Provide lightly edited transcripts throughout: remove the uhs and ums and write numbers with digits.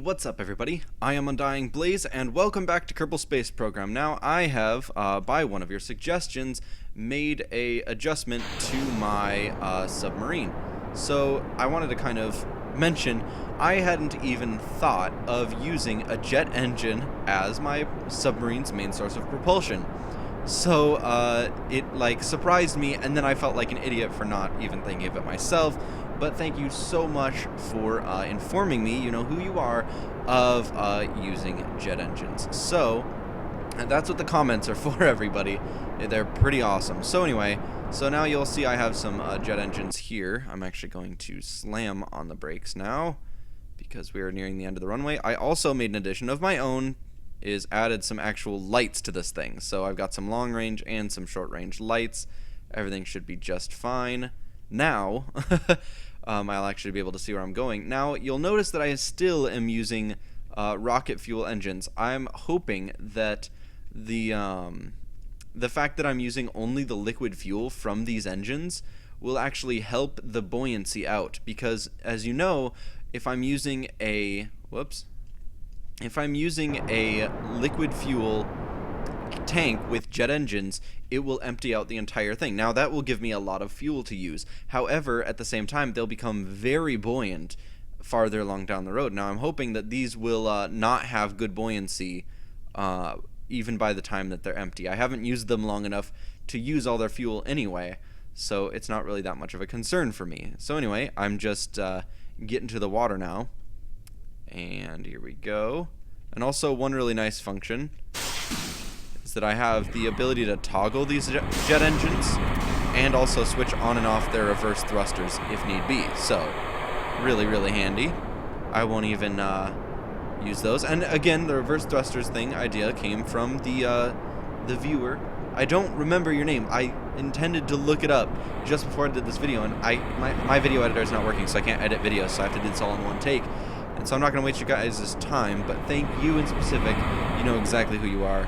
what's up everybody? I am Undying Blaze and welcome back to Kerbal Space Program. Now I have, by one of your suggestions, made a adjustment to my submarine. So I wanted to kind of mention I hadn't even thought of using a jet engine as my submarine's main source of propulsion. So it surprised me, and then I felt like an idiot for not even thinking of it myself. But thank you so much for informing me, you know who you are, of using jet engines. So that's what the comments are for, everybody. They're pretty awesome. So anyway, so now you'll see I have some jet engines here. I'm actually going to slam on the brakes now because we are nearing the end of the runway. I also made an addition of my own, is added some actual lights to this thing. So I've got some long range and some short range lights. Everything should be just fine. Now, I'll actually be able to see where I'm going. Now, you'll notice that I still am using rocket fuel engines. I'm hoping that the fact that I'm using only the liquid fuel from these engines will actually help the buoyancy out. Because, as you know, if I'm using a liquid fuel tank with jet engines, it will empty out the entire thing. Now that will give me a lot of fuel to use. However, at the same time, they'll become very buoyant farther along down the road. Now I'm hoping that these will not have good buoyancy even by the time that they're empty. I haven't used them long enough to use all their fuel anyway, so it's not really that much of a concern for me. So anyway, I'm just getting to the water now. And here we go. And also one really nice function is that I have the ability to toggle these jet engines and also switch on and off their reverse thrusters if need be. So really, really handy. I won't even use those. And again, the reverse thrusters idea came from the viewer. I don't remember your name. I intended to look it up just before I did this video, and my video editor is not working, so I can't edit videos, so I have to do this all in one take. And so I'm not going to waste you guys' time, but thank you in specific. You know exactly who you are,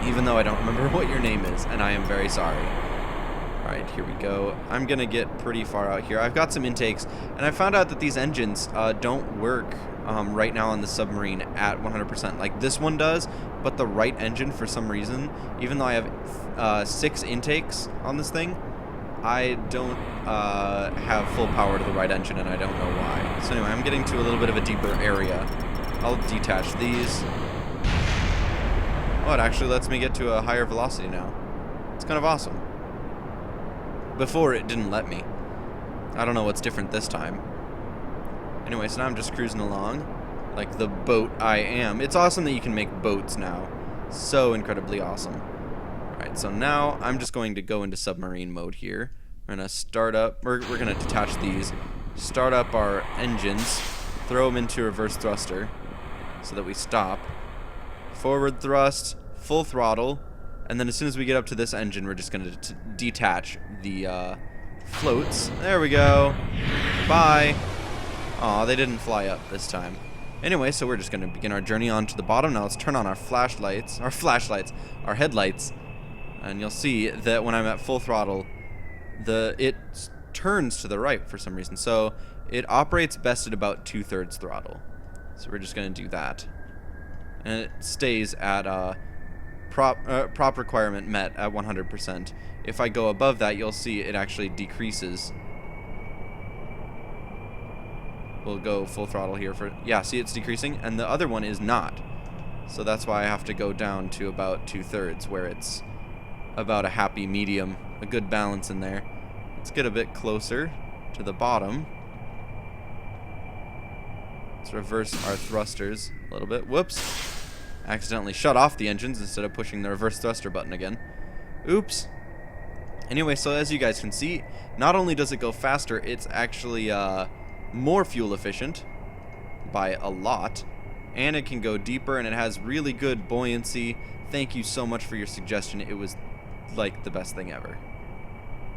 even though I don't remember what your name is, and I am very sorry. Alright, here we go. I'm going to get pretty far out here. I've got some intakes, and I found out that these engines don't work right now on the submarine at 100%. Like this one does, but the right engine, for some reason, even though I have 6 intakes on this thing, I don't have full power to the right engine, and I don't know why. So anyway, I'm getting to a little bit of a deeper area. I'll detach these. Oh, it actually lets me get to a higher velocity now. It's kind of awesome. Before, it didn't let me. I don't know what's different this time. Anyway, so now I'm just cruising along like the boat I am. It's awesome that you can make boats now. So incredibly awesome. Alright, so now I'm just going to go into submarine mode here. We're going to start up, we're going to detach these, start up our engines, throw them into reverse thruster so that we stop. Forward thrust, full throttle, and then as soon as we get up to this engine, we're just going to detach the floats. There we go. Bye. Aw, they didn't fly up this time. Anyway, so we're just going to begin our journey on to the bottom. Now let's turn on our headlights, and you'll see that when I'm at full throttle, it turns to the right for some reason. So it operates best at about 2/3 throttle. So we're just going to do that. And it stays at prop requirement met at 100%. If I go above that, you'll see it actually decreases. We'll go full throttle here for, yeah, see it's decreasing, and the other one is not. So that's why I have to go down to about 2/3, where it's about a happy medium, a good balance in there. Let's get a bit closer to the bottom. Let's reverse our thrusters a little bit. Whoops. Accidentally shut off the engines instead of pushing the reverse thruster button again. Oops. Anyway, so as you guys can see, not only does it go faster, it's actually more fuel efficient by a lot, and it can go deeper, and it has really good buoyancy. Thank you so much for your suggestion. It was like the best thing ever.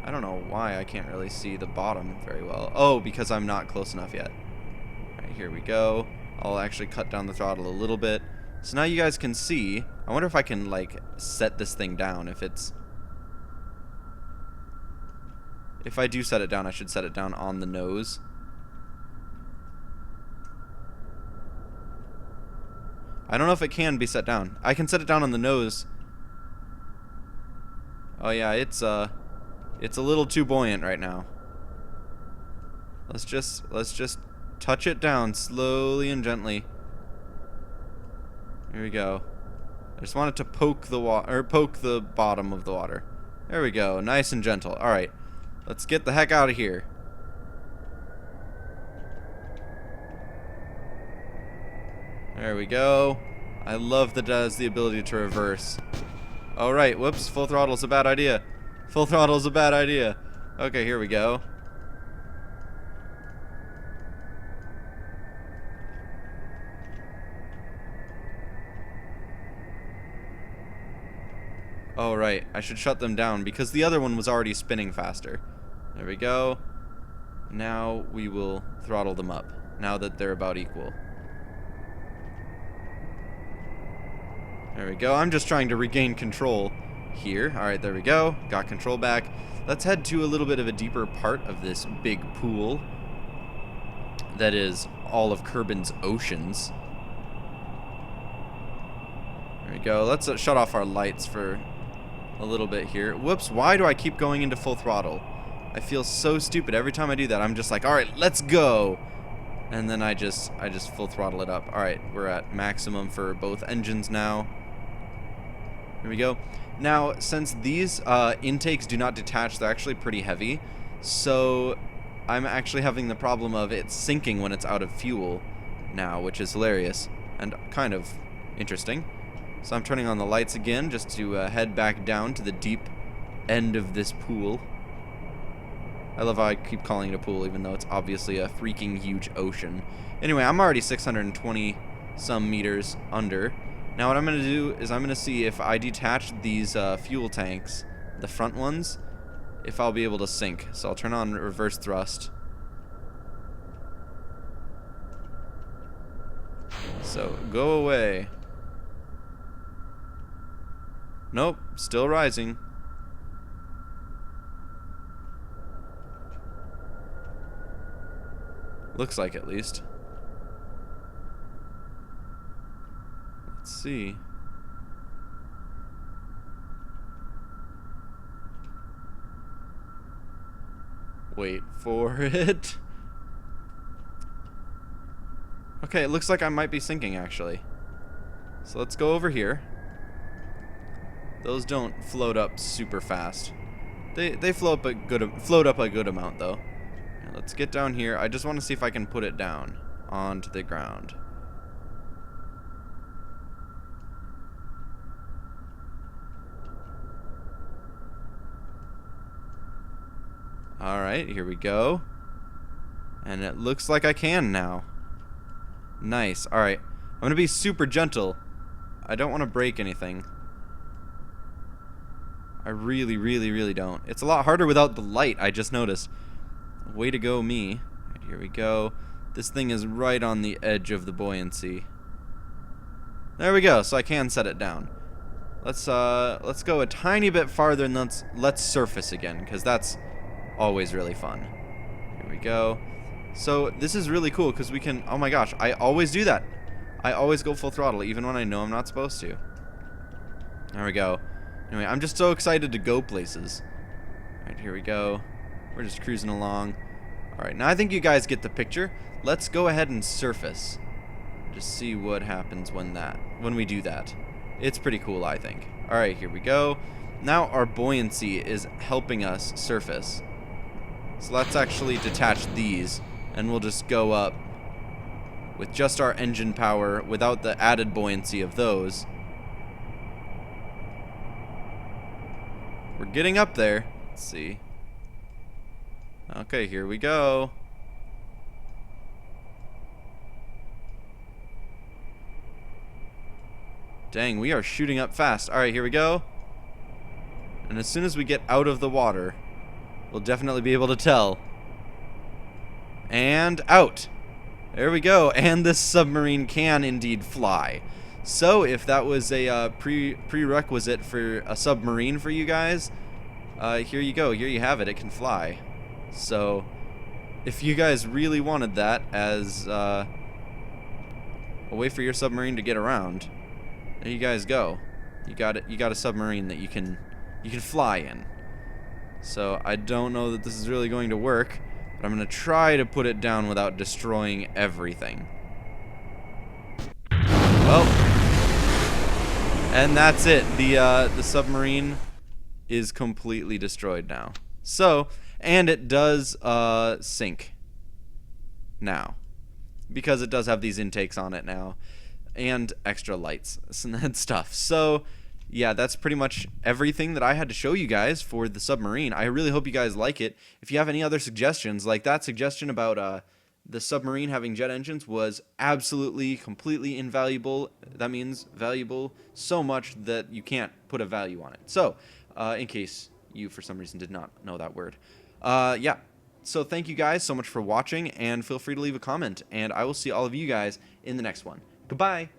I don't know why I can't really see the bottom very well. Oh, because I'm not close enough yet. Alright, here we go. I'll actually cut down the throttle a little bit. So now you guys can see. I wonder if I can set this thing down. If I do set it down, I should set it down on the nose. I don't know if it can be set down. I can set it down on the nose. Oh yeah, it's a little too buoyant right now. Let's just touch it down slowly and gently. Here we go. I just want it to poke the bottom of the water. There we go. Nice and gentle. All right. Let's get the heck out of here. There we go. I love that it has the ability to reverse. All right. Whoops. Full throttle's a bad idea. Full throttle's a bad idea. Okay, here we go. Oh, right. I should shut them down because the other one was already spinning faster. There we go. Now we will throttle them up, now that they're about equal. There we go. I'm just trying to regain control here. Alright, there we go. Got control back. Let's head to a little bit of a deeper part of this big pool that is all of Kerbin's oceans. There we go. Let's shut off our lights for a little bit here. Whoops, why do I keep going into full throttle? I feel so stupid. Every time I do that, I'm just like, alright, let's go. And then I just full throttle it up. Alright, we're at maximum for both engines now. Here we go. Now, since these intakes do not detach, they're actually pretty heavy. So I'm actually having the problem of it sinking when it's out of fuel now, which is hilarious and kind of interesting. So I'm turning on the lights again just to head back down to the deep end of this pool. I love how I keep calling it a pool even though it's obviously a freaking huge ocean. Anyway, I'm already 620 some meters under. Now what I'm going to do is I'm going to see if I detach these fuel tanks, the front ones, if I'll be able to sink. So I'll turn on reverse thrust. So go away. Nope, still rising. Looks like, at least. Let's see. Wait for it. Okay, it looks like I might be sinking, actually. So let's go over here. Those don't float up super fast. They float up a good amount though. Now let's get down here. I just want to see if I can put it down onto the ground. Alright, here we go. And it looks like I can now. Nice. Alright. I'm going to be super gentle. I don't want to break anything. I really, really, really don't. It's a lot harder without the light, I just noticed. Way to go, me. Right, here we go. This thing is right on the edge of the buoyancy. There we go, so I can set it down. Let's go a tiny bit farther and let's surface again, because that's always really fun. Here we go. So this is really cool because we can, oh my gosh, I always do that. I always go full throttle even when I know I'm not supposed to. There we go. Anyway, I'm just so excited to go places. Alright, here we go. We're just cruising along. Alright, now I think you guys get the picture. Let's go ahead and surface. Just see what happens when we do that. It's pretty cool, I think. Alright, here we go. Now our buoyancy is helping us surface. So let's actually detach these, and we'll just go up with just our engine power without the added buoyancy of those. We're getting up there. Let's see. Okay, here we go. Dang, we are shooting up fast. Alright, here we go. And as soon as we get out of the water, we'll definitely be able to tell. And out. There we go. And this submarine can indeed fly. So if that was a prerequisite for a submarine for you guys, here you go. Here you have it. It can fly. So if you guys really wanted that as a way for your submarine to get around. There you guys go. You got it. You got a submarine that you can fly in. So I don't know that this is really going to work, but I'm going to try to put it down without destroying everything. Well, and that's it. The submarine is completely destroyed now. So, and it does sink now, because it does have these intakes on it now and extra lights and that stuff. So yeah, that's pretty much everything that I had to show you guys for the submarine. I really hope you guys like it. If you have any other suggestions, like that suggestion about the submarine having jet engines was absolutely, completely invaluable. That means valuable so much that you can't put a value on it. So, in case you for some reason did not know that word. Yeah. So thank you guys so much for watching, and feel free to leave a comment, and I will see all of you guys in the next one. Goodbye!